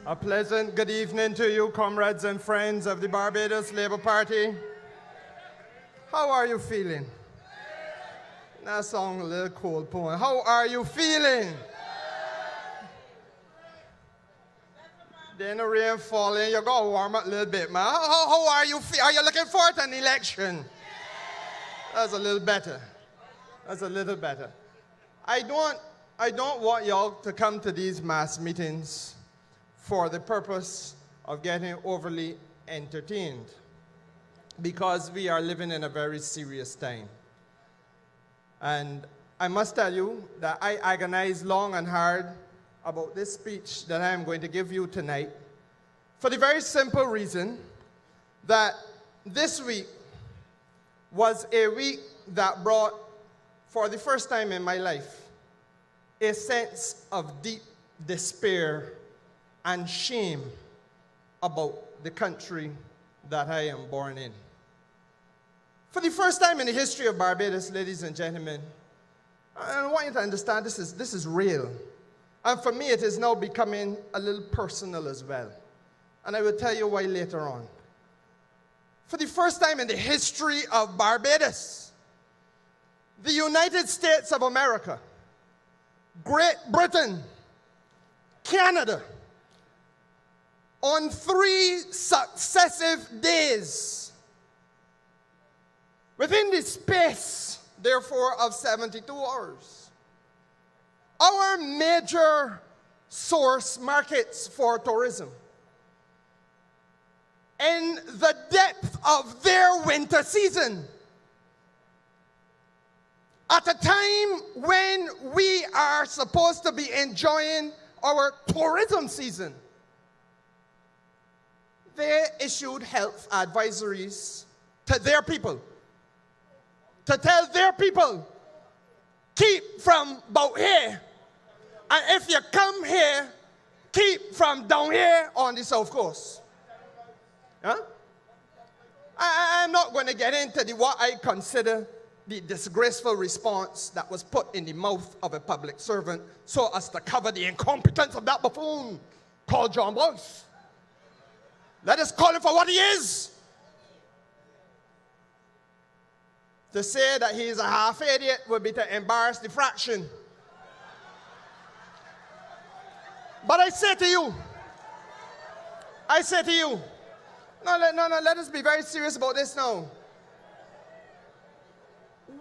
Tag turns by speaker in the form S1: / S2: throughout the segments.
S1: A pleasant good evening to you, comrades and friends of the Barbados Labour Party. How are you feeling? That song a little cold poem. How are you feeling? Then the rain falling, you gotta warm up a little bit, man. How are you feeling? Are you looking forward to an election? That's a little better. That's a little better. I don't want y'all to come to these mass meetings for the purpose of getting overly entertained, because we are living in a very serious time. And I must tell you that I agonized long and hard about this speech that I am going to give you tonight, for the very simple reason that this week was a week that brought, for the first time in my life, a sense of deep despair and shame about the country that I am born in. For the first time in the history of Barbados, ladies and gentlemen, I want you to understand this is real. And for me, it is now becoming a little personal as well. And I will tell you why later on. For the first time in the history of Barbados, the United States of America, Great Britain, Canada, on 3 successive days, within the space, therefore, of 72 hours, our major source markets for tourism, in the depth of their winter season, at a time when we are supposed to be enjoying our tourism season, they issued health advisories to their people, to tell their people, keep from about here, and if you come here, keep from down here on the South Coast. Huh? I'm not going to get into what I consider the disgraceful response that was put in the mouth of a public servant so as to cover the incompetence of that buffoon called John Boyce. Let us call him for what he is. To say that he is a half idiot would be to embarrass the fraction. But I say to you, no, let us be very serious about this now.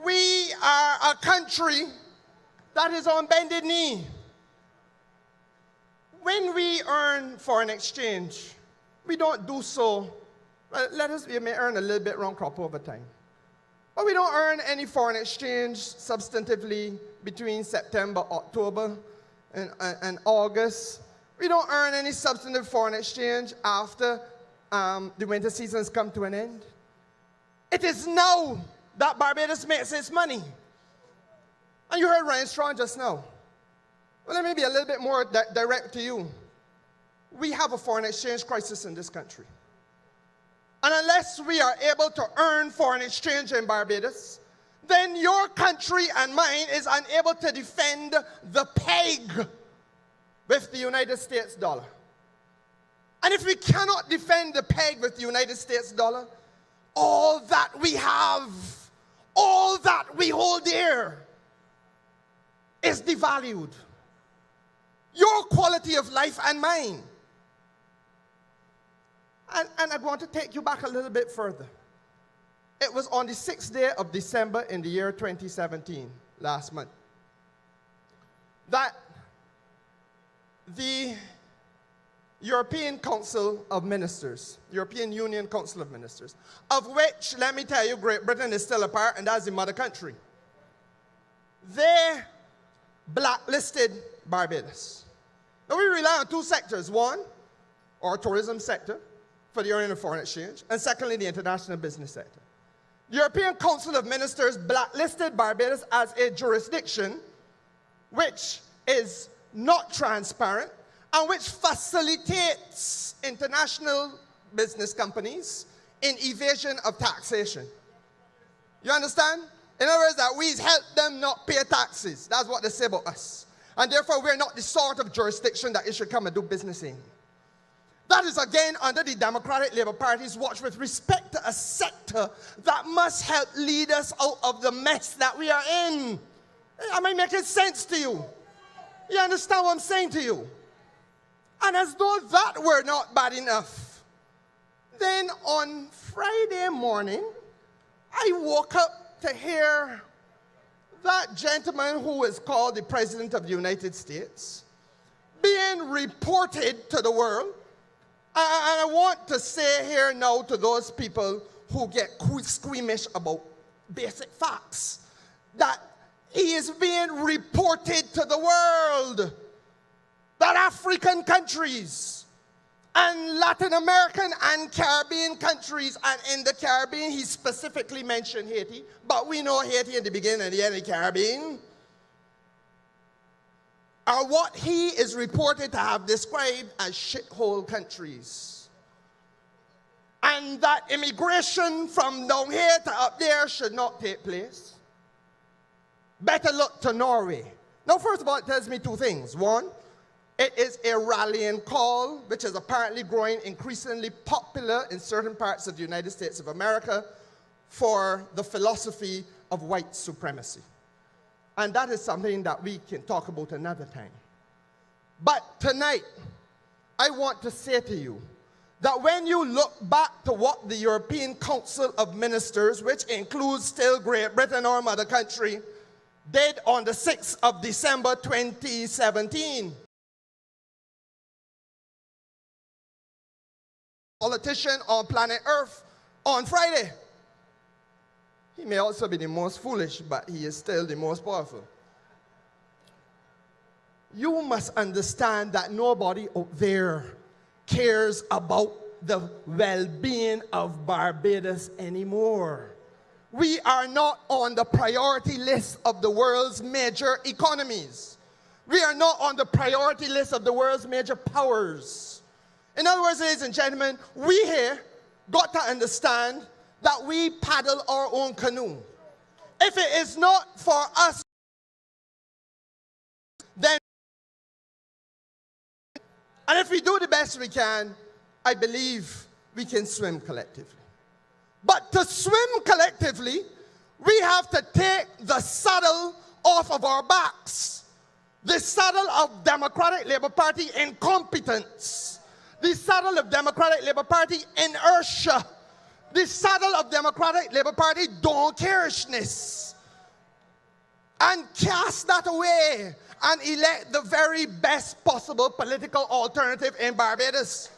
S1: We are a country that is on bended knee. When we earn foreign exchange, we don't do so. We may earn a little bit round crop over time. But we don't earn any foreign exchange substantively between September, October, and August. We don't earn any substantive foreign exchange after the winter seasons come to an end. It is now that Barbados makes its money. And you heard Ryan Strong just now. Well, let me be a little bit more direct to you. We have a foreign exchange crisis in this country. And unless we are able to earn foreign exchange in Barbados, then your country and mine is unable to defend the peg with the United States dollar. And if we cannot defend the peg with the United States dollar, all that we have, all that we hold dear, is devalued. Your quality of life and mine. And I want to take you back a little bit further. It was on the 6th day of December in the year 2017, last month, that the European Council of Ministers, European Union Council of Ministers, of which, let me tell you, Great Britain is still a part, and that's the mother country. They blacklisted Barbados. Now, we rely on 2 sectors. One, our tourism sector, for the earning of foreign exchange, and secondly, the international business sector. The European Council of Ministers blacklisted Barbados as a jurisdiction which is not transparent and which facilitates international business companies in evasion of taxation. You understand? In other words, that we help them not pay taxes. That's what they say about us. And therefore, we're not the sort of jurisdiction that you should come and do business in. That is again under the Democratic Labour Party's watch with respect to a sector that must help lead us out of the mess that we are in. Am I making sense to you? You understand what I'm saying to you? And as though that were not bad enough, then on Friday morning, I woke up to hear that gentleman who is called the President of the United States being reported to the world. And I want to say here now to those people who get squeamish about basic facts, that he is being reported to the world that African countries and Latin American and Caribbean countries, and in the Caribbean he specifically mentioned Haiti, but we know Haiti in the beginning and the end of the Caribbean, are what he is reported to have described as shithole countries. And that immigration from down here to up there should not take place. Better look to Norway. Now, first of all, it tells me two things. One, it is a rallying call, which is apparently growing increasingly popular in certain parts of the United States of America for the philosophy of white supremacy. And that is something that we can talk about another time. But tonight, I want to say to you that when you look back to what the European Council of Ministers, which includes still Great Britain, our mother country, did on the 6th of December 2017, politician on planet Earth on Friday. He may also be the most foolish, but he is still the most powerful. You must understand that nobody out there cares about the well-being of Barbados anymore. We are not on the priority list of the world's major economies. We are not on the priority list of the world's major powers. In other words, ladies and gentlemen, we here got to understand that we paddle our own canoe. If it is not for us, then, and if we do the best we can, I believe we can swim collectively. But to swim collectively, we have to take the saddle off of our backs. The saddle of Democratic Labour Party incompetence. The saddle of Democratic Labour Party inertia. The saddle of Democratic Labour Party don't carishness. And cast that away and elect the very best possible political alternative in Barbados.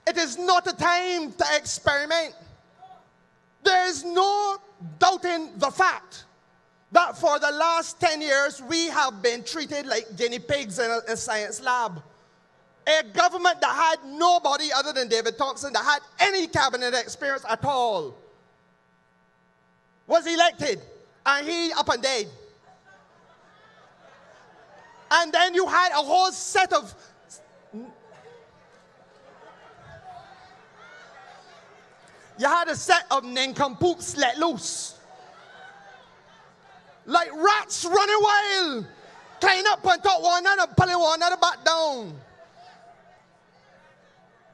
S1: It is not a time to experiment. There is no doubting the fact that for the last 10 years we have been treated like guinea pigs in a science lab. A government that had nobody other than David Thompson that had any cabinet experience at all was elected, and he up and dead. And then you had a whole set of nincompoops let loose. Like rats running wild, climb up on top one another, pulling one another back down.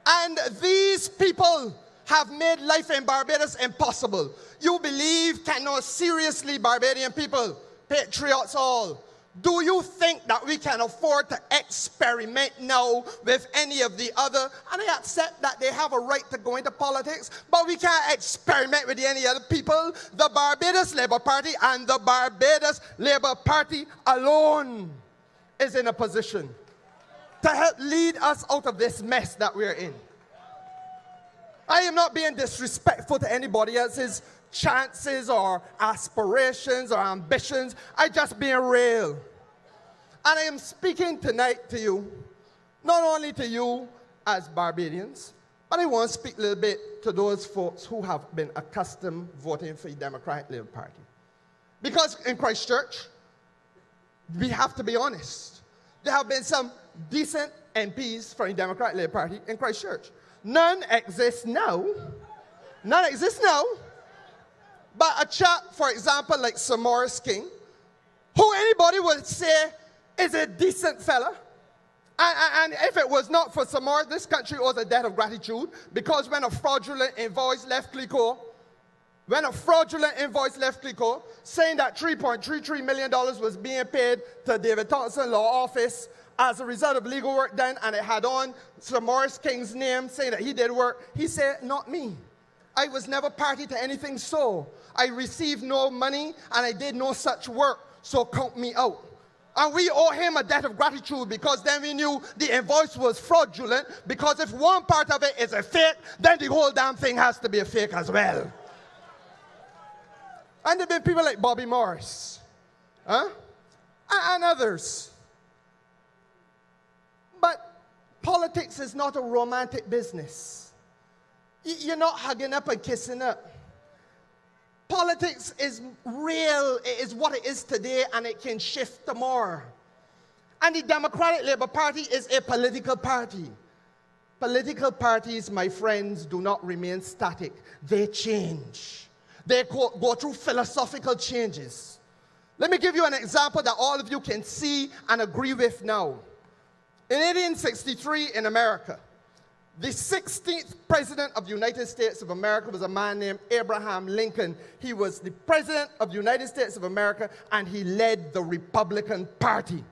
S1: And these people have made life in Barbados impossible. You believe cannot seriously, Barbadian people, patriots all, do you think that we can afford to experiment now with any of the other? And I accept that they have a right to go into politics, but we can't experiment with any other people. The Barbados Labour Party and the Barbados Labour Party alone is in a position to help lead us out of this mess that we're in. I am not being disrespectful to anybody else's chances or aspirations or ambitions. I'm just being real. And I am speaking tonight to you, not only to you as Barbadians, but I want to speak a little bit to those folks who have been accustomed voting for the Democratic Labour Party. Because in Christchurch, we have to be honest. There have been some decent MPs from the Democratic Labour Party in Christchurch. None exist now. None exist now. But a chap, for example, like Sir Maurice King, who anybody would say is a decent fella. And if it was not for Symmonds, this country owes a debt of gratitude, because when a fraudulent invoice left Clico saying that $3.33 million was being paid to David Thompson Law Office as a result of legal work done, and it had on Symmonds King's name saying that he did work, he said, not me. I was never party to anything so. I received no money and I did no such work, so count me out. And we owe him a debt of gratitude, because then we knew the invoice was fraudulent, because if one part of it is a fake, then the whole damn thing has to be a fake as well. And there have been people like Bobby Morris, and others. But politics is not a romantic business. You're not hugging up and kissing up. Politics is real. It is what it is today, and it can shift tomorrow. And the Democratic Labour Party is a political party. Political parties, my friends, do not remain static. They change. They go through philosophical changes. Let me give you an example that all of you can see and agree with now. In 1863 in America, the 16th President of the United States of America was a man named Abraham Lincoln. He was the President of the United States of America, and he led the Republican Party.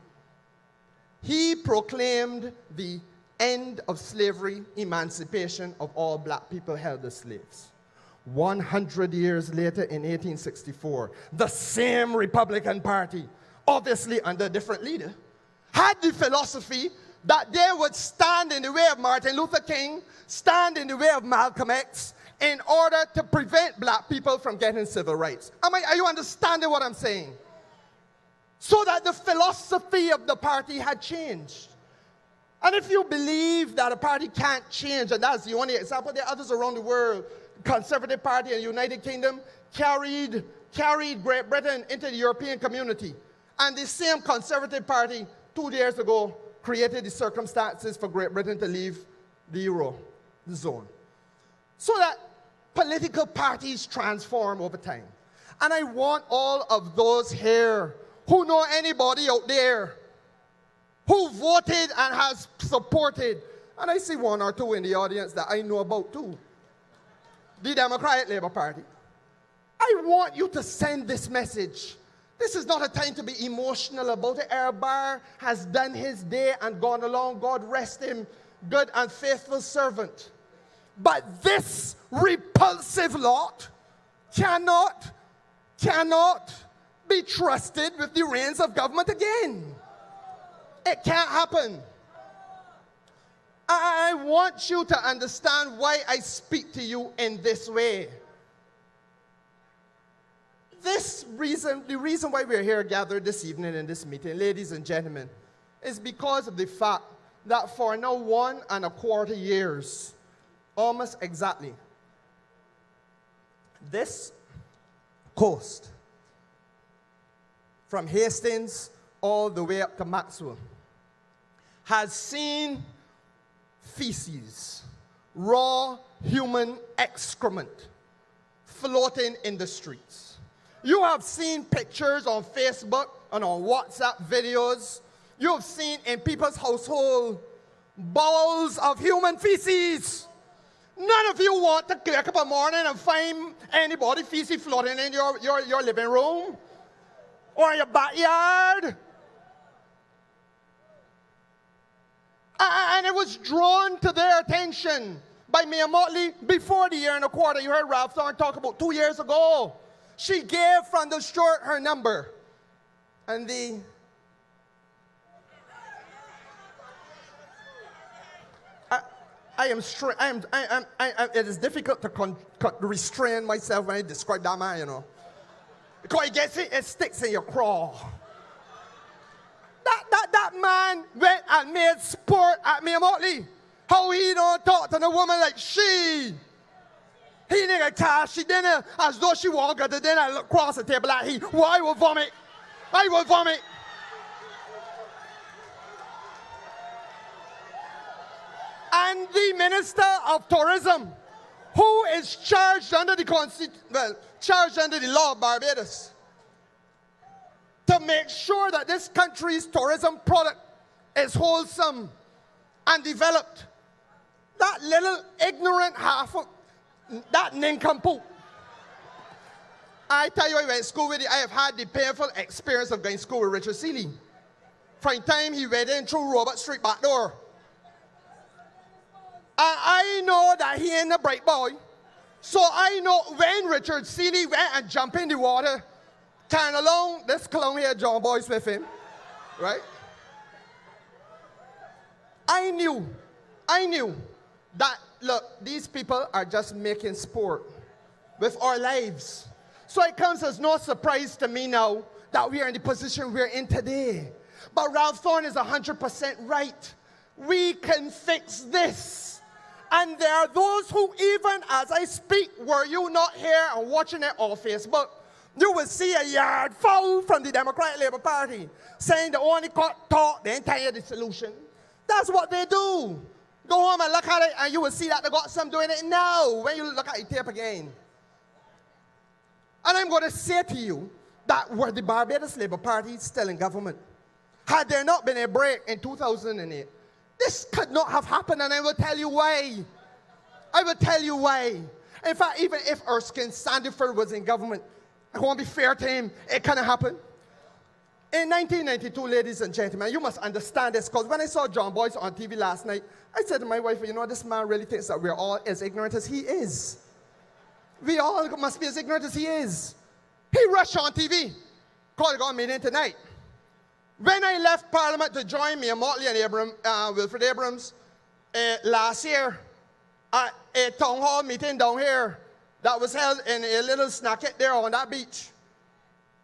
S1: He proclaimed the end of slavery, emancipation of all black people held as slaves. 100 years later, in 1864, the same Republican Party, obviously under a different leader, had the philosophy that they would stand in the way of Martin Luther King, stand in the way of Malcolm X, in order to prevent black people from getting civil rights. Are you understanding what I'm saying? So that the philosophy of the party had changed. And if you believe that a party can't change, and that's the only example, there are others around the world. Conservative Party in the United Kingdom carried Great Britain into the European community. And the same Conservative Party 2 years ago created the circumstances for Great Britain to leave the Euro zone. So that political parties transform over time. And I want all of those here who know anybody out there who voted and has supported, and I see one or two in the audience that I know about too, the Democratic Labour Party. I want you to send this message. This is not a time to be emotional about it. Our Bar has done his day and gone along. God rest him, good and faithful servant. But this repulsive lot cannot be trusted with the reins of government again. It can't happen. I want you to understand why I speak to you in this way. The reason why we're here gathered this evening in this meeting, ladies and gentlemen, is because of the fact that for now 1.25 years, almost exactly, this coast, from Hastings all the way up to Maxwell, has seen feces, raw human excrement floating in the streets. You have seen pictures on Facebook and on WhatsApp videos. You have seen in people's household bowls of human feces. None of you want to wake up in the morning and find anybody feces floating in your living room or in your backyard. And it was drawn to their attention by Mayor Motley before the 1.25 years. You heard Ralph Thorne talk about 2 years ago. She gave from the short her number. And it is difficult to restrain myself when I describe that man, you know. Because it sticks in your craw. That man went and made sport at Mayor Motley. How he don't talk to the woman like she. He nigga cash she dinner as though she walk at the dinner look across the table like he. Well, I will vomit. I will vomit. And the Minister of Tourism, who is charged under the law of Barbados to make sure that this country's tourism product is wholesome and developed. That little ignorant half of that nincompoop. I tell you, I went to school with you. I have had the painful experience of going to school with Richard Seeley. From the time he went in through Robert Street back door. And I know that he ain't a bright boy. So I know when Richard Seeley went and jumped in the water, carrying along this clown here, John Boyce, with him, right? I knew that, look, these people are just making sport with our lives. So it comes as no surprise to me now that we are in the position we're in today. But Ralph Thorne is 100% right. We can fix this. And there are those who, even as I speak, were you not here and watching it on Facebook, you will see a yard foul from the Democratic Labour Party saying the only talk, the entire solution. That's what they do. Go home and look at it, and you will see that they got some doing it now when you look at the tape again. And I'm going to say to you that were the Barbados Labour Party still in government, had there not been a break in 2008, this could not have happened, and I will tell you why. I will tell you why. In fact, even if Erskine Sandiford was in government, I want to be fair to him, it couldn't happen. In 1992, ladies and gentlemen, you must understand this, because when I saw John Boyce on TV last night, I said to my wife, you know, this man really thinks that we're all as ignorant as he is. We all must be as ignorant as he is. He rushed on TV, called a meeting tonight. When I left Parliament to join me and Motley and Wilfred Abrams last year at a town hall meeting down here that was held in a little snacket there on that beach,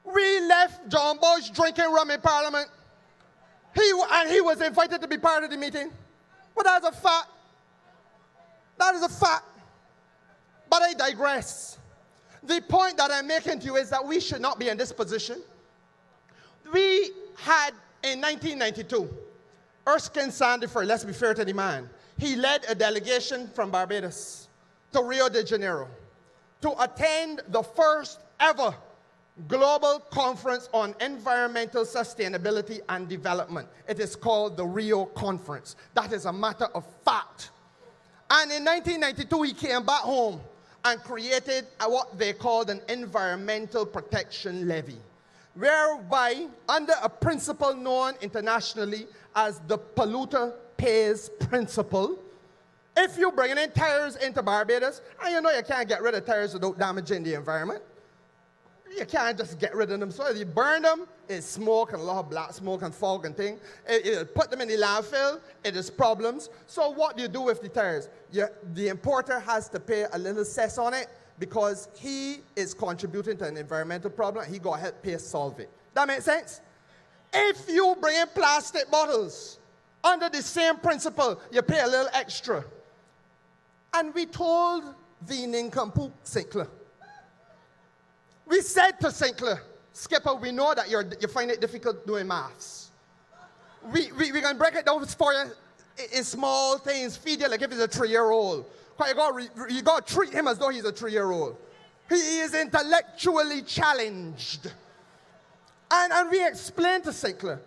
S1: we left John Boyce drinking rum in Parliament. And he was invited to be part of the meeting. But that's a fact. That is a fact. But I digress. The point that I'm making to you is that we should not be in this position. We had, in 1992, Erskine Sandiford, let's be fair to the man, he led a delegation from Barbados to Rio de Janeiro to attend the first ever global conference on environmental sustainability and development. It is called the Rio Conference. That is a matter of fact. And in 1992, he came back home and created what they called an environmental protection levy, whereby, under a principle known internationally as the polluter pays principle, if you bring in tires into Barbados, and you know you can't get rid of tires without damaging the environment, you can't just get rid of them. So if you burn them, it's smoke and a lot of black smoke and fog and things. It'll put them in the landfill, it is problems. So what do you do with the tires? The importer has to pay a little cess on it because he is contributing to an environmental problem and he got to help pay solve it. That makes sense? If you bring in plastic bottles, under the same principle, you pay a little extra. And we told the nincompoop Sinclair, we said to Sinclair, Skipper, we know that you find it difficult doing maths. We're going to break it down for you in small things, feed you like if he's a 3-year-old. You got to treat him as though he's a 3-year-old. He is intellectually challenged. And we explained to Sinclair,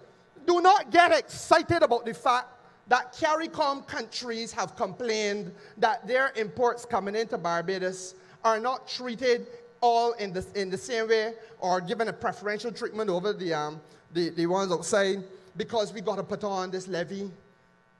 S1: do not get excited about the fact that CARICOM countries have complained that their imports coming into Barbados are not treated all in the same way or given a preferential treatment over the ones outside because we got to put on this levy.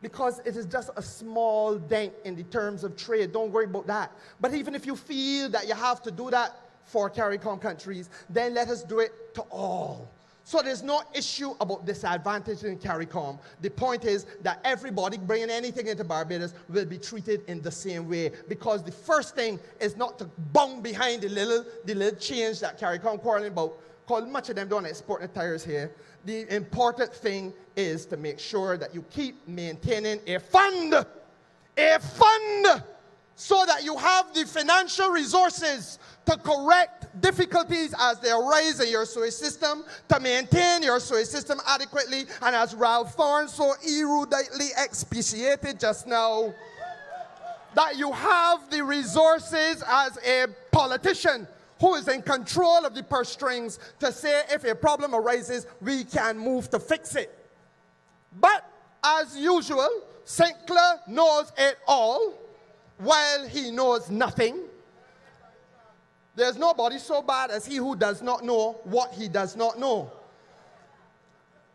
S1: Because it is just a small dent in the terms of trade. Don't worry about that. But even if you feel that you have to do that for CARICOM countries, then let us do it to all. So there's no issue about disadvantage in CARICOM. The point is that everybody bringing anything into Barbados will be treated in the same way, because the first thing is not to bung behind the little change that CARICOM quarreling about, because much of them don't export the tires here. The important thing is to make sure that you keep maintaining a fund, so that you have the financial resources to correct difficulties as they arise in your sewage system, to maintain your sewage system adequately, and as Ralph Thorne so eruditely expatiated just now, that you have the resources as a politician who is in control of the purse strings to say if a problem arises, we can move to fix it. But as usual, St. Clair knows it all while he knows nothing. There's nobody so bad as he who does not know what he does not know.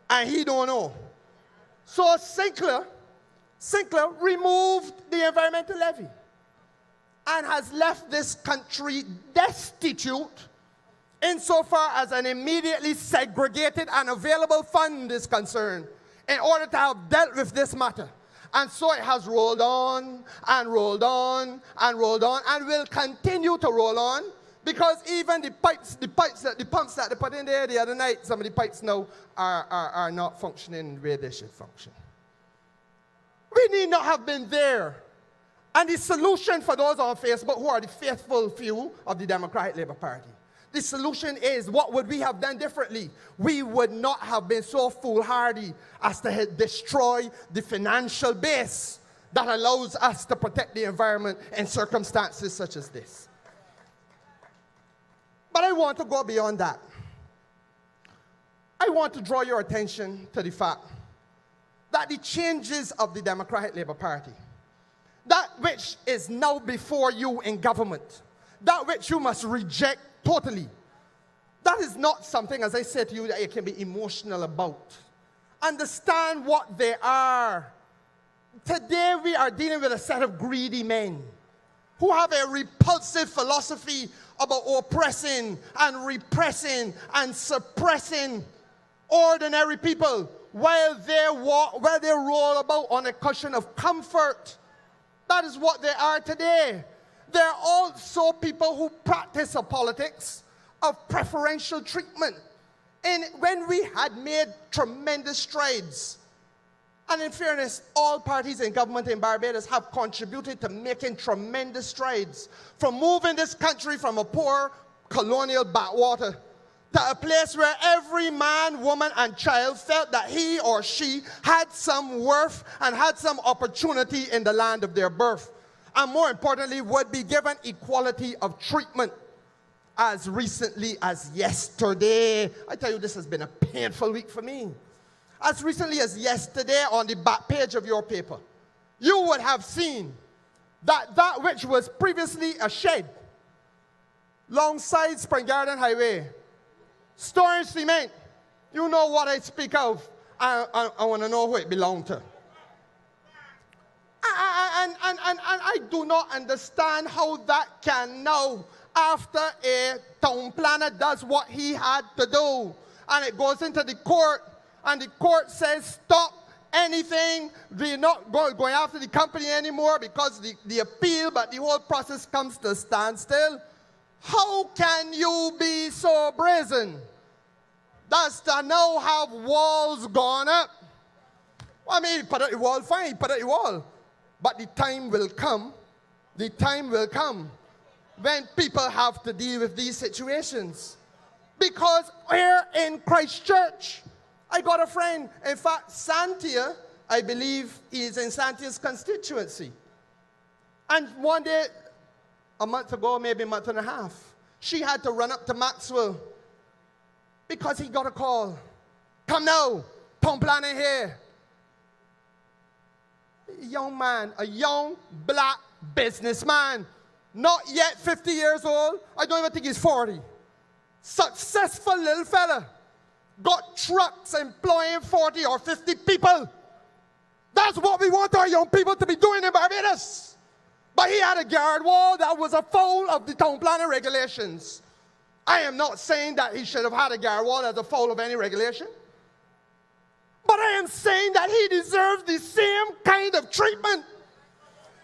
S1: And he don't know. So St. Clair removed the environmental levy and has left this country destitute insofar as an immediately segregated and available fund is concerned in order to have dealt with this matter. And so it has rolled on and rolled on and rolled on and will continue to roll on because even the pumps that they put in there the other night, some of the pipes now are not functioning the way they should function. We need not have been there. And the solution for those on Facebook who are the faithful few of the Democratic Labour Party, the solution is, what would we have done differently? We would not have been so foolhardy as to destroy the financial base that allows us to protect the environment in circumstances such as this. But I want to go beyond that. I want to draw your attention to the fact that the changes of the Democratic Labour Party, that which is now before you in government, that which you must reject totally, that is not something, as I said to you, that you can be emotional about. Understand what they are. Today we are dealing with a set of greedy men who have a repulsive philosophy about oppressing and repressing and suppressing ordinary people while they roll about on a cushion of comfort. That is what they are today. They're also people who practice a politics of preferential treatment. And when we had made tremendous strides, and in fairness, all parties in government in Barbados have contributed to making tremendous strides from moving this country from a poor colonial backwater to a place where every man, woman, and child felt that he or she had some worth and had some opportunity in the land of their birth. And more importantly, would be given equality of treatment. As recently as yesterday, I tell you, this has been a painful week for me. As recently as yesterday, on the back page of your paper, you would have seen that that which was previously a shed alongside Spring Garden Highway, storing cement, you know what I speak of. I want to know who it belonged to. And I do not understand how that can now, after a town planner does what he had to do, and it goes into the court, and the court says, stop anything, we're not going after the company anymore because the appeal, but the whole process comes to a standstill. How can you be so brazen? Does to now have walls gone up? I mean, put up the wall, fine, put up the wall. But the time will come when people have to deal with these situations. Because here in Christchurch, I got a friend, in fact, Santia, I believe he is in Santia's constituency. And one day, a month ago, maybe a month and a half, she had to run up to Maxwell because he got a call. Come now, town planning here. A young man, a young black businessman, not yet 50 years old. I don't even think he's 40. Successful little fella. Got trucks employing 40 or 50 people. That's what we want our young people to be doing in Barbados. But he had a guard wall that was a foul of the town planning regulations. I am not saying that he should have had a guard wall as a foul of any regulation. But I am saying that he deserves the same kind of treatment.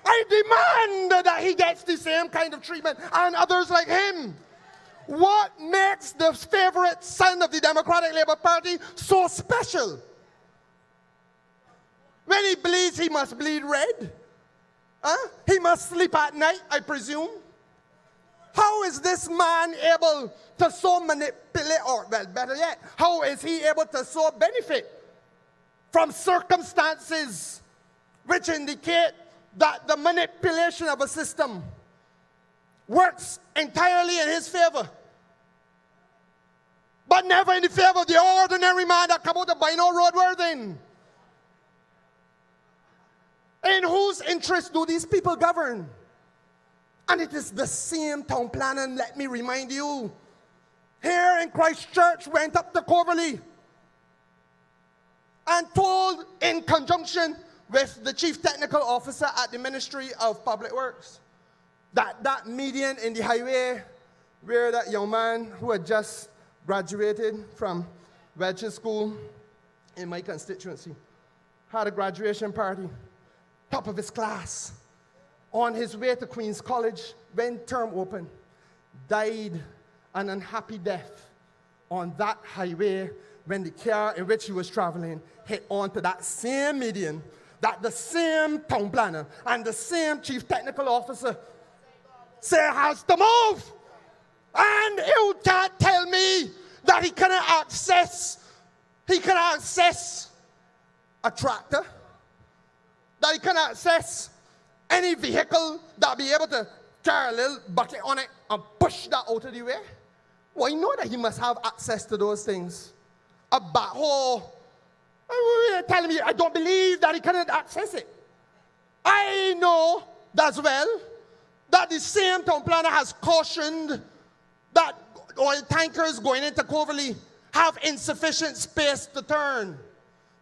S1: I demand that he gets the same kind of treatment and others like him. What makes the favorite son of the Democratic Labour Party so special? When he bleeds, he must bleed red. He must sleep at night, I presume. How is this man able to so manipulate, or well, better yet, how is he able to so benefit from circumstances which indicate that the manipulation of a system works entirely in his favor, but never in the favor of the ordinary man that come out to buy no roadworthy. In whose interest do these people govern? And it is the same town planning, let me remind you. Here in Christchurch, went up to Coverley and told, in conjunction with the chief technical officer at the Ministry of Public Works, that that median in the highway where that young man who had just graduated from Wedge School in my constituency had a graduation party, top of his class, on his way to Queen's College when term opened, died an unhappy death on that highway when the car in which he was traveling hit onto that same median that the same town planner and the same chief technical officer say has to move. And you can't tell me that he cannot access a tractor, that he can access any vehicle that be able to carry a little bucket on it and push that out of the way. Well, you know that he must have access to those things. A backhoe. You're telling me I don't believe that he cannot access it. I know as well that the same town planner has cautioned that oil tankers going into Coverley have insufficient space to turn.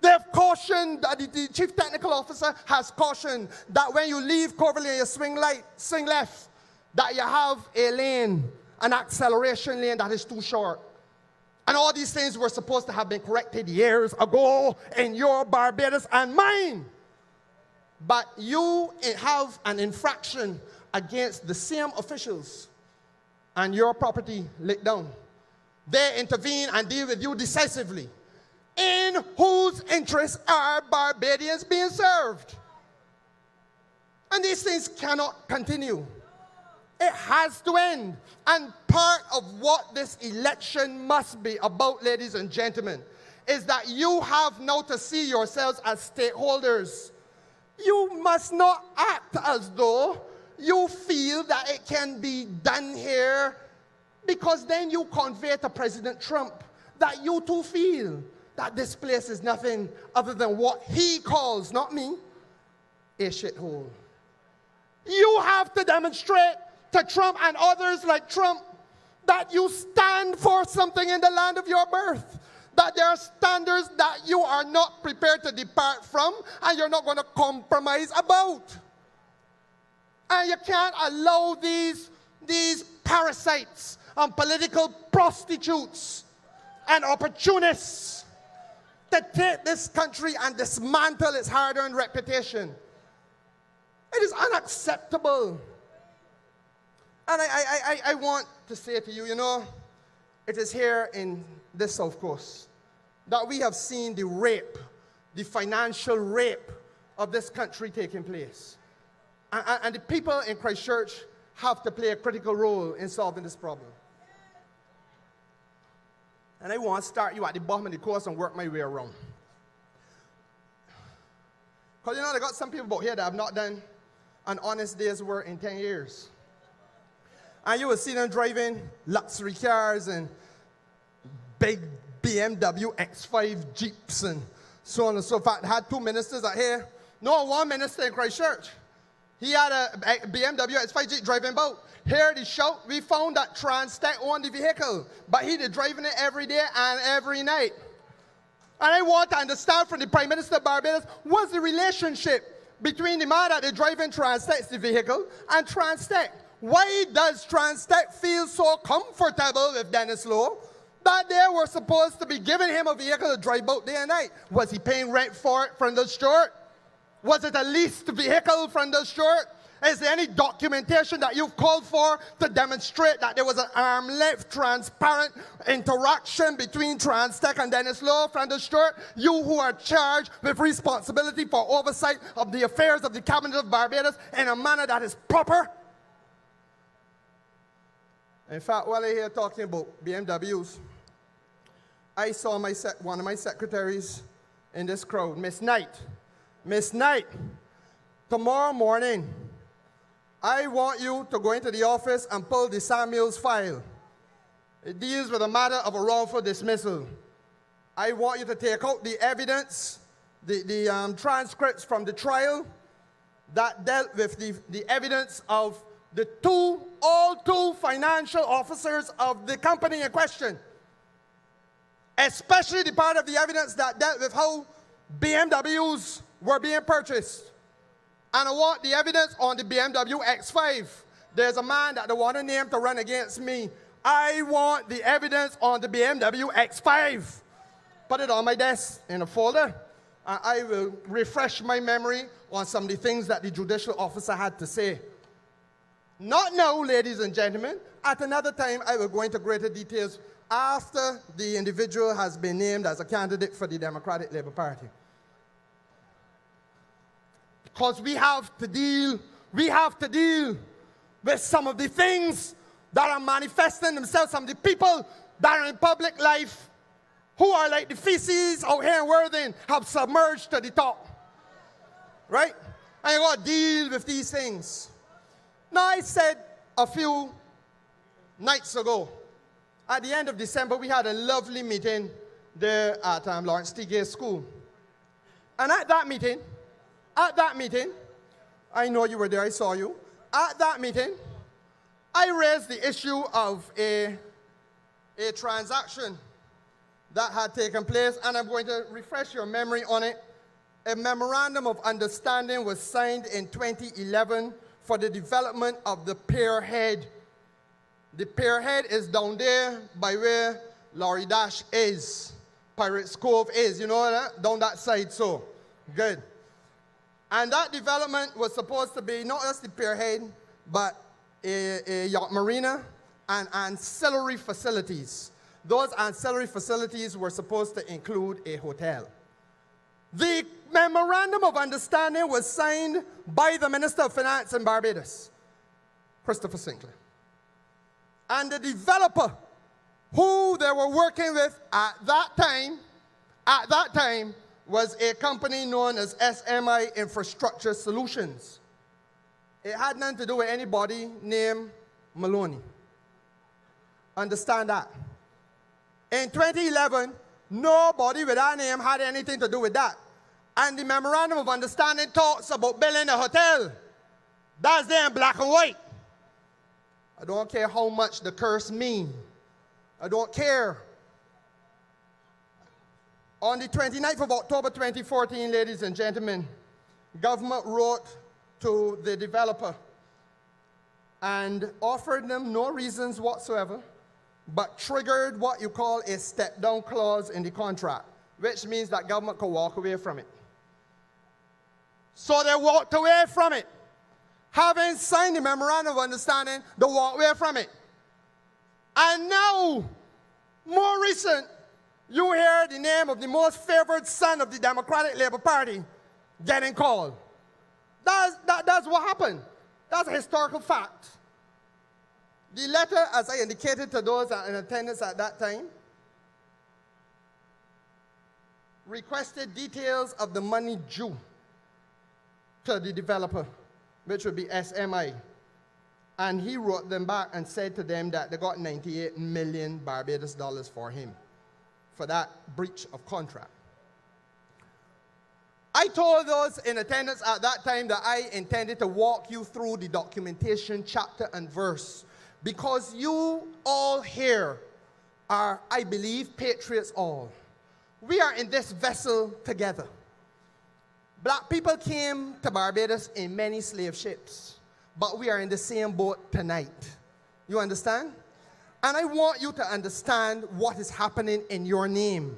S1: They've cautioned, that the chief technical officer has cautioned that when you leave Coverley and you swing left, that you have a lane, an acceleration lane that is too short. And all these things were supposed to have been corrected years ago in your Barbados and mine. But you have an infraction against the same officials and your property lit down. They intervene and deal with you decisively. In whose interests are Barbadians being served? And these things cannot continue. It has to end. And part of what this election must be about, ladies and gentlemen, is that you have now to see yourselves as stakeholders. You must not act as though you feel that it can be done here, because then you convey to President Trump that you too feel that this place is nothing other than what he calls, not me, a shithole. You have to demonstrate to Trump and others like Trump that you stand for something in the land of your birth, that there are standards that you are not prepared to depart from and you're not going to compromise about. And you can't allow these parasites and political prostitutes and opportunists to take this country and dismantle its hard-earned reputation. It is unacceptable. And I want to say to you, you know, it is here in this South Coast that we have seen the rape, the financial rape of this country taking place. And the people in Christchurch have to play a critical role in solving this problem. And I want to start you at the bottom of the course and work my way around. Because, you know, they got some people out here that have not done an honest day's work in 10 years. And you will see them driving luxury cars and big BMW X5 Jeeps and so on and so forth. I had two ministers out here. No, one minister in Christchurch. He had a BMW X5 Jeep driving about. Here the shout, we found that Transtech owned the vehicle, but he did driving it every day and every night. And I want to understand from the Prime Minister of Barbados, what's the relationship between the man that is driving Transtech's vehicle and Transtech? Why does Transtech feel so comfortable with Dennis Lowe that they were supposed to be giving him a vehicle to drive out day and night? Was he paying rent for it from the short? Was it a leased vehicle from the short? Is there any documentation that you've called for to demonstrate that there was an arm-length, transparent interaction between Transtech and Dennis Lowe from the short? You who are charged with responsibility for oversight of the affairs of the Cabinet of Barbados in a manner that is proper? In fact, while I'm here talking about BMWs, I saw one of my secretaries in this crowd, Miss Knight. Miss Knight, tomorrow morning, I want you to go into the office and pull the Samuels file. It deals with a matter of a wrongful dismissal. I want you to take out the evidence, the transcripts from the trial that dealt with the evidence of all two financial officers of the company in question, especially the part of the evidence that dealt with how BMWs were being purchased. And I want the evidence on the BMW X5. There's a man that they want to name to run against me. I want the evidence on the BMW X5. Put it on my desk in a folder, and I will refresh my memory on some of the things that the judicial officer had to say. Not now, ladies and gentlemen. At another time, I will go into greater details after the individual has been named as a candidate for the Democratic Labour Party. Because we have to deal with some of the things that are manifesting themselves, some of the people that are in public life who are like the feces out here in Worthing have submerged to the top. Right? And you got to deal with these things. Now, I said a few nights ago, at the end of December, we had a lovely meeting there at Lawrence T. Gay School. And at that meeting, I know you were there, I saw you. At that meeting, I raised the issue of a transaction that had taken place, and I'm going to refresh your memory on it. A memorandum of understanding was signed in 2011 for the development of the pier head. The pier head is down there by where Laurie Dash is, Pirates Cove is, you know that? Down that side, so good. And that development was supposed to be not just the pier head, but a yacht marina and ancillary facilities. Those ancillary facilities were supposed to include a hotel. The memorandum of understanding was signed by the Minister of Finance in Barbados, Christopher Sinclair. And the developer who they were working with at that time was a company known as SMI Infrastructure Solutions. It had nothing to do with anybody named Maloney. Understand that. In 2011, nobody with that name had anything to do with that. And the memorandum of understanding talks about building a hotel. That's there in black and white. I don't care how much the curse means. I don't care. On the 29th of October 2014, ladies and gentlemen, government wrote to the developer and offered them no reasons whatsoever, but triggered what you call a step-down clause in the contract, which means that government could walk away from it. So they walked away from it. Having signed the memorandum of understanding, they walked away from it. And now, more recent, you hear the name of the most favored son of the Democratic Labour Party getting called. That's what happened. That's a historical fact. The letter, as I indicated to those in attendance at that time, requested details of the money due to the developer, which would be SMI. And he wrote them back and said to them that they got 98 million Barbados dollars for him for that breach of contract. I told those in attendance at that time that I intended to walk you through the documentation chapter and verse, because you all here are, I believe, patriots all. We are in this vessel together. Black people came to Barbados in many slave ships, but we are in the same boat tonight. You understand? And I want you to understand what is happening in your name,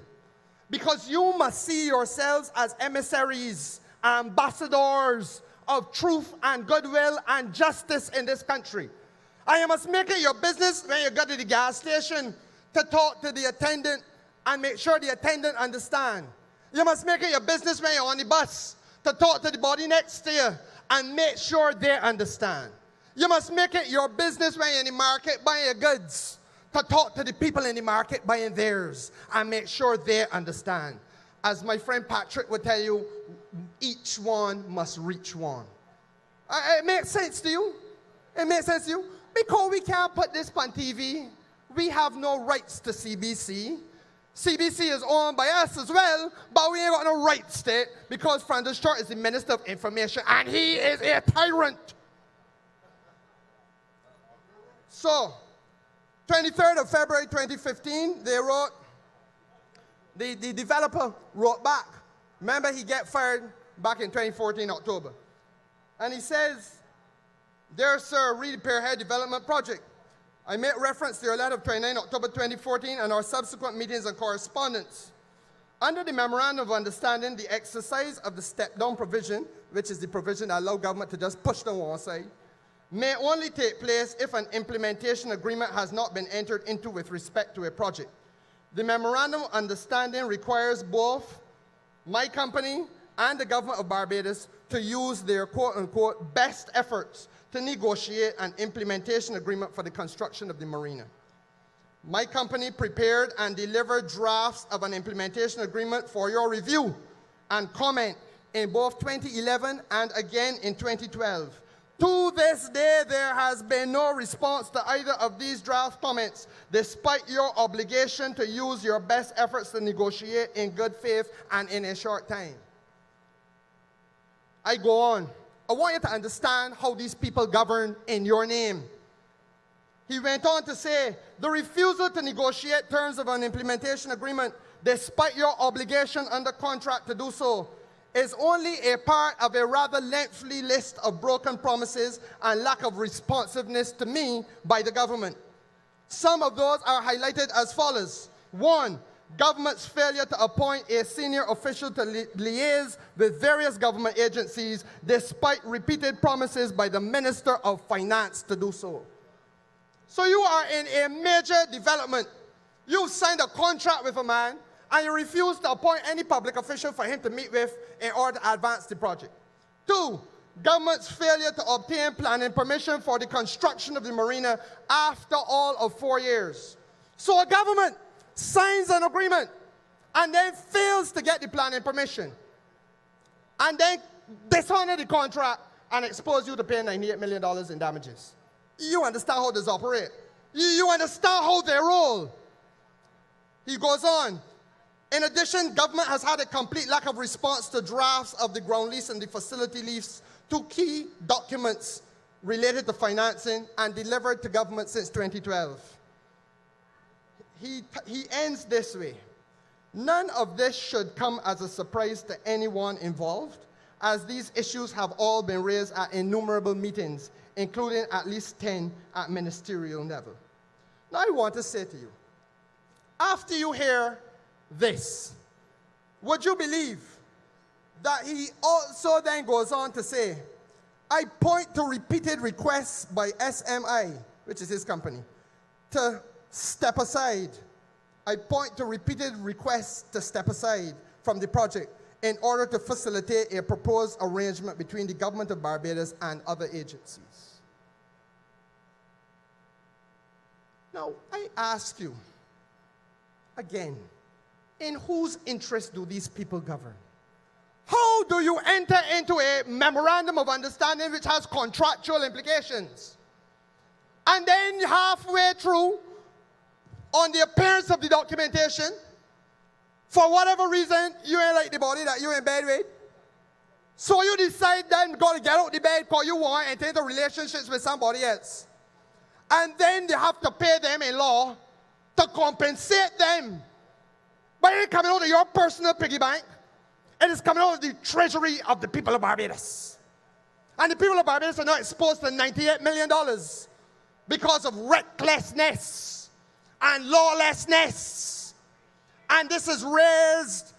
S1: because you must see yourselves as emissaries, ambassadors of truth and goodwill and justice in this country. And you must make it your business when you go to the gas station to talk to the attendant and make sure the attendant understands. You must make it your business when you're on the bus to talk to the body next to you and make sure they understand. You must make it your business when you're in the market buying your goods to talk to the people in the market buying theirs and make sure they understand. As my friend Patrick would tell you, each one must reach one. It makes sense to you? It makes sense to you? Because we can't put this on TV, we have no rights to CBC. CBC is owned by us as well, but we ain't got no rights to it because Francis Short is the Minister of Information and he is a tyrant. So, 23rd of February 2015, the developer wrote back. Remember, he got fired back in 2014, October. And he says, "Dear Sir, read Pearhead Development Project. I made reference to your letter of 29 October 2014 and our subsequent meetings and correspondence. Under the Memorandum of Understanding, the exercise of the step-down provision, which is the provision that allows government to just push them one side, may only take place if an implementation agreement has not been entered into with respect to a project. The Memorandum of Understanding requires both my company and the government of Barbados to use their quote-unquote best efforts to negotiate an implementation agreement for the construction of the marina. My company prepared and delivered drafts of an implementation agreement for your review and comment in both 2011 and again in 2012. To this day, there has been no response to either of these draft comments, despite your obligation to use your best efforts to negotiate in good faith and in a short time." I go on. I want you to understand how these people govern in your name. He went on to say, "The refusal to negotiate terms of an implementation agreement, despite your obligation under contract to do so, is only a part of a rather lengthy list of broken promises and lack of responsiveness to me by the government. Some of those are highlighted as follows. 1, government's failure to appoint a senior official to liaise with various government agencies despite repeated promises by the Minister of Finance to do so." So you are in a major development. You've signed a contract with a man and you refuse to appoint any public official for him to meet with in order to advance the project. 2, government's failure to obtain planning permission for the construction of the marina after all of 4 years. So a government signs an agreement and then fails to get the planning permission and then dishonor the contract and expose you to pay $98 million in damages. You understand how this operates. You understand how they roll. He goes on. In addition, government has had a complete lack of response to drafts of the ground lease and the facility lease, 2 key documents related to financing and delivered to government since 2012. He ends this way. "None of this should come as a surprise to anyone involved, as these issues have all been raised at innumerable meetings, including at least 10 at ministerial level." Now I want to say to you, after you hear this, would you believe that he also then goes on to say, "I point to repeated requests by SMI," which is his company, "to step aside. I point to repeated requests to step aside from the project in order to facilitate a proposed arrangement between the government of Barbados and other agencies." Now, I ask you, again, in whose interest do these people govern? How do you enter into a memorandum of understanding which has contractual implications? And then halfway through, on the appearance of the documentation, for whatever reason, you ain't like the body that you're in bed with. So you decide then got to get out the bed because you want to enter into relationships with somebody else. And then they have to pay them in law to compensate them. But it ain't coming out of your personal piggy bank. It is coming out of the treasury of the people of Barbados. And the people of Barbados are not exposed to $98 million because of recklessness and lawlessness. And this was raised,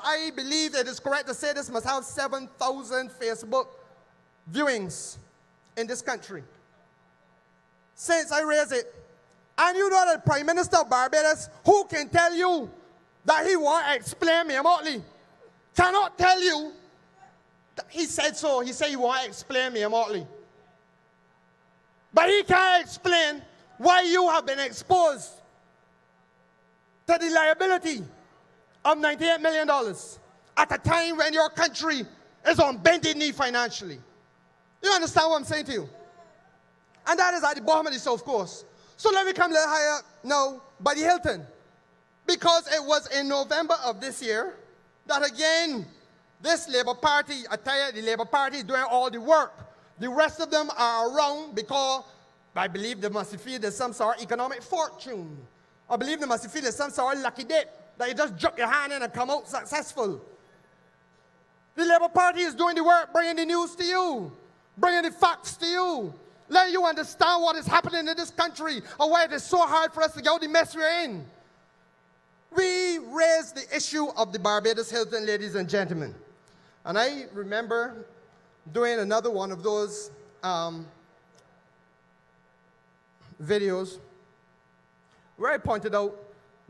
S1: I believe it is correct to say this must have 7,000 Facebook viewings in this country since I raised it. And you know the Prime Minister of Barbados, who can tell you that he want to explain me remotely, cannot tell you that he said so. He said he want to explain me remotely. But he can't explain why you have been exposed to the liability of $98 million at a time when your country is on bended knee financially. You understand what I'm saying to you? And that is at the bottom of the South Coast. So let me come a little higher now by the Hilton. Because it was in November of this year that again, this Labour Party, I tell you, the Labour Party is doing all the work. The rest of them are around because I believe they must feel there's some sort of economic fortune. I believe they must feel there's some sort of lucky dip that you just drop your hand in and come out successful. The Labour Party is doing the work, bringing the news to you, bringing the facts to you, letting you understand what is happening in this country and why it is so hard for us to get out of the mess we're in. We raised the issue of the Barbados Hilton, ladies and gentlemen. And I remember doing another one of those videos where I pointed out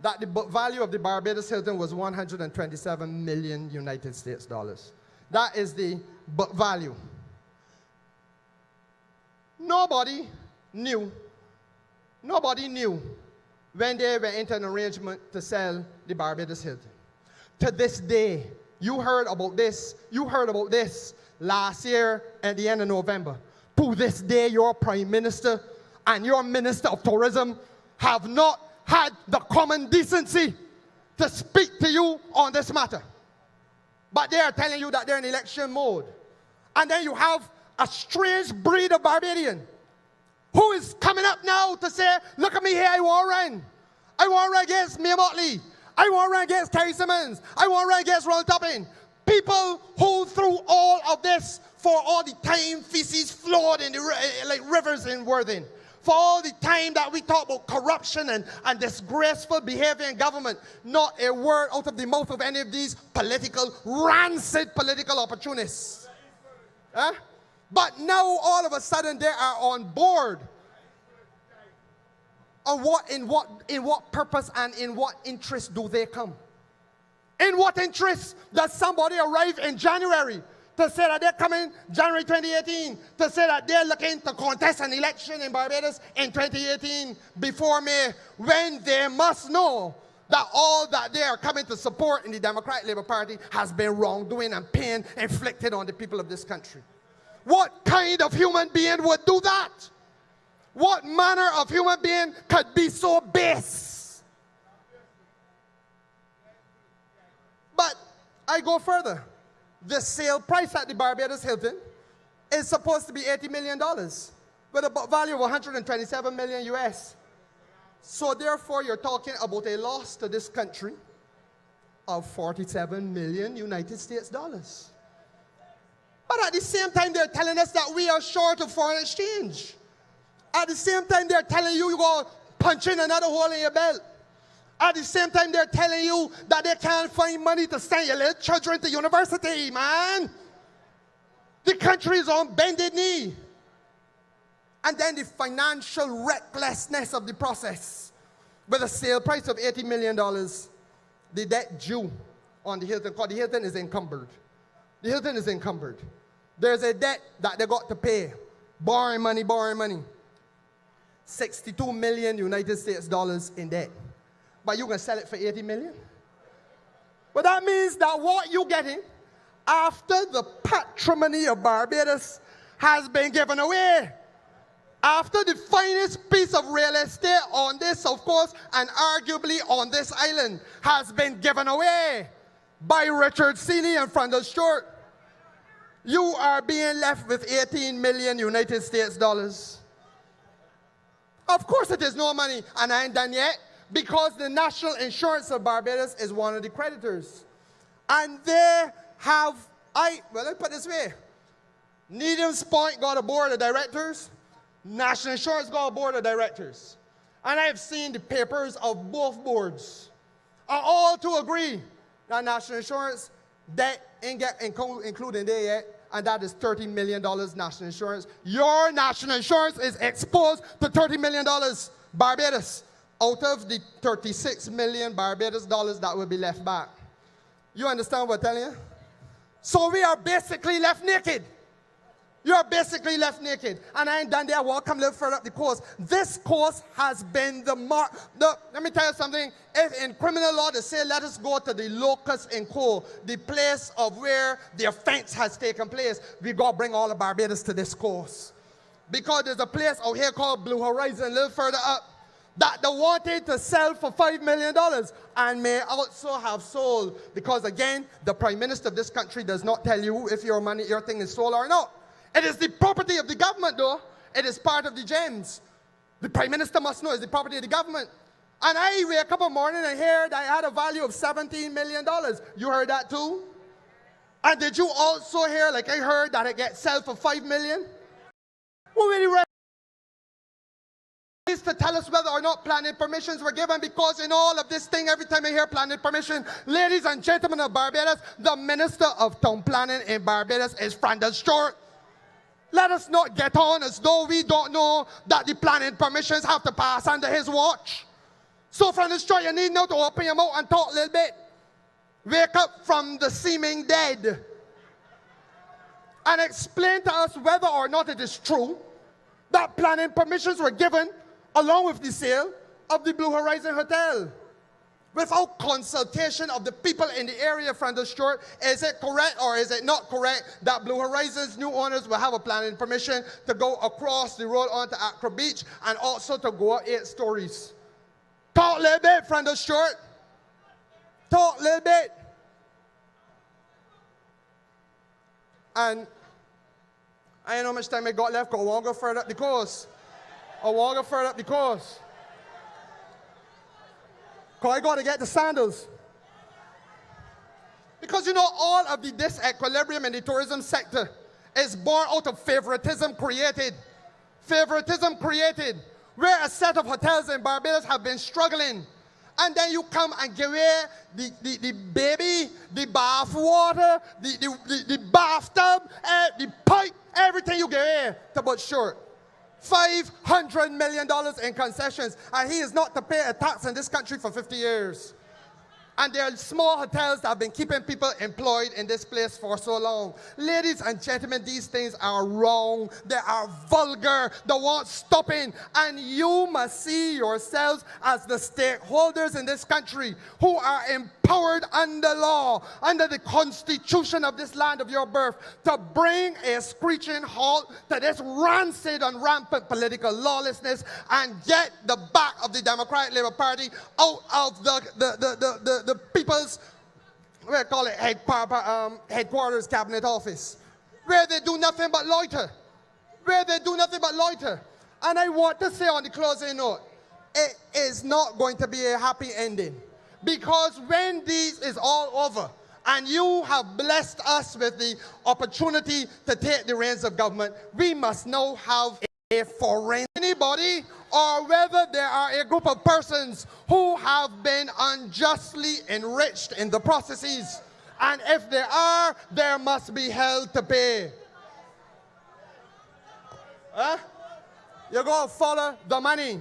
S1: that the value of the Barbados Hilton was 127 million United States dollars. That is the book value. Nobody knew when they went into an arrangement to sell the Barbados Hilton. To this day, you heard about this last year at the end of November. To this day, your Prime Minister and your Minister of Tourism have not had the common decency to speak to you on this matter. But they are telling you that they're in election mode. And then you have a strange breed of Barbadian who is coming up now to say, look at me here, I want to run. I want to run against Mia Motley. I want to run against Kerrie Symmonds. I want to run against Ronald Topping. People who through all of this for all the time feces flowed in the like rivers in Worthing. For all the time that we talk about corruption and disgraceful behavior in government, not a word out of the mouth of any of these rancid political opportunists. Huh? But now all of a sudden they are on board. In what purpose and in what interest do they come? In what interest does somebody arrive in January to say that they're coming January 2018, to say that they're looking to contest an election in Barbados in 2018 before May, when they must know that all that they are coming to support in the Democratic Labour Party has been wrongdoing and pain inflicted on the people of this country? What kind of human being would do that? What manner of human being could be so base? But I go further. The sale price at the Barbados Hilton is supposed to be $80 million with a value of 127 million US. So therefore, you're talking about a loss to this country of 47 million United States dollars. But at the same time, they're telling us that we are short of foreign exchange. At the same time, they're telling you, you're going to punch in another hole in your belt. At the same time, they're telling you that they can't find money to send your little children to university, man. The country is on bended knee. And then the financial recklessness of the process. With a sale price of $80 million, the debt due on the Hilton, because the Hilton is encumbered. The Hilton is encumbered. There's a debt that they got to pay. Borrowing money. 62 million United States dollars in debt. But you can sell it for 80 million? But that means that what you're getting after the patrimony of Barbados has been given away, after the finest piece of real estate on this, of course, and arguably on this island, has been given away by Richard Seeley and Frandel Stewart, you are being left with 18 million United States dollars. Of course it is no money, and I ain't done yet, because the National Insurance of Barbados is one of the creditors. And they have, let me put it this way, Needham's Point got a board of directors, National Insurance got a board of directors. And I have seen the papers of both boards, are all to agree that National Insurance debt ain't get included there yet, and that is $30 million national insurance. Your national insurance is exposed to $30 million, Barbados, out of the 36 million Barbados dollars that will be left back. You understand what I'm telling you? So we are basically left naked. You're basically left naked. And I ain't done there. I want to come a little further up the coast. This coast has been the mark. Let me tell you something. If in criminal law they say, let us go to the locus in co, the place of where the offense has taken place, we got to bring all the Barbados to this coast. because there's a place out here called Blue Horizon, a little further up, that they wanted to sell for $5 million and may also have sold. Because again, the Prime Minister of this country does not tell you if your thing is sold or not. It is the property of the government though. It is part of the gems. The Prime Minister must know it's the property of the government. And I wake up in the morning and hear that it had a value of $17 million. You heard that too? And did you also hear, like I heard, that it gets sold for $5 million? Who really is to tell us whether or not planning permissions were given? Because in all of this thing, every time I hear planning permission, ladies and gentlemen of Barbados, the Minister of Town Planning in Barbados is Franda Stewart. Let us not get on as though we don't know that the planning permissions have to pass under his watch. So Franda Stewart, you need now to open your mouth and talk a little bit. Wake up from the seeming dead and explain to us whether or not it is true that planning permissions were given along with the sale of the Blue Horizon Hotel without consultation of the people in the area. Franda Stewart, is it correct or is it not correct that Blue Horizon's new owners will have a planning permission to go across the road onto Accra Beach and also to go up 8 stories? Talk a little bit, Franda Stewart. Talk a little bit. And I don't know how much time I got left, because I want to go further up the coast. I want to go further up the coast. Because I got to get the sandals. Because you know, all of the disequilibrium in the tourism sector is born out of favoritism created. Favoritism created, where a set of hotels in Barbados have been struggling. And then you come and give away the baby, the bath water, the bathtub, the pipe, everything you give away to Butch Stewart. $500 million in concessions, and he is not to pay a tax in this country for 50 years. And there are small hotels that have been keeping people employed in this place for so long. Ladies and gentlemen, these things are wrong. They are vulgar. They want stopping. And you must see yourselves as the stakeholders in this country who are empowered under law, under the constitution of this land of your birth, to bring a screeching halt to this rancid and rampant political lawlessness and get the back of the Democratic Labour Party out of the people's, we call it headquarters cabinet office, where they do nothing but loiter. Where they do nothing but loiter. And I want to say on the closing note, it is not going to be a happy ending. Because when this is all over, and you have blessed us with the opportunity to take the reins of government, we must now have a foreign anybody, or whether there are a group of persons who have been unjustly enriched in the processes. And if there are, there must be hell to pay. Huh? You go follow the money.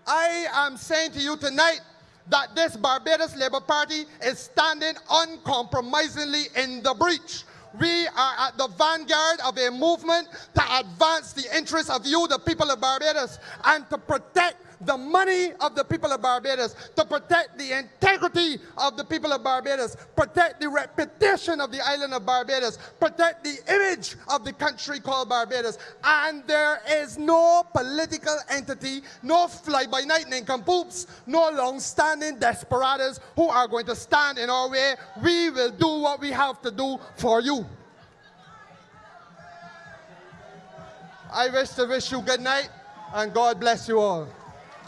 S1: I am saying to you tonight that this Barbados Labour Party is standing uncompromisingly in the breach. We are at the vanguard of a movement to advance the interests of you, the people of Barbados, and to protect the money of the people of Barbados, to protect the integrity of the people of Barbados, protect the reputation of the island of Barbados, protect the image of the country called Barbados. And there is no political entity, no fly-by-night nincompoops, no long-standing desperados who are going to stand in our way. We will do what we have to do for you. I wish to wish you good night, and God bless you all.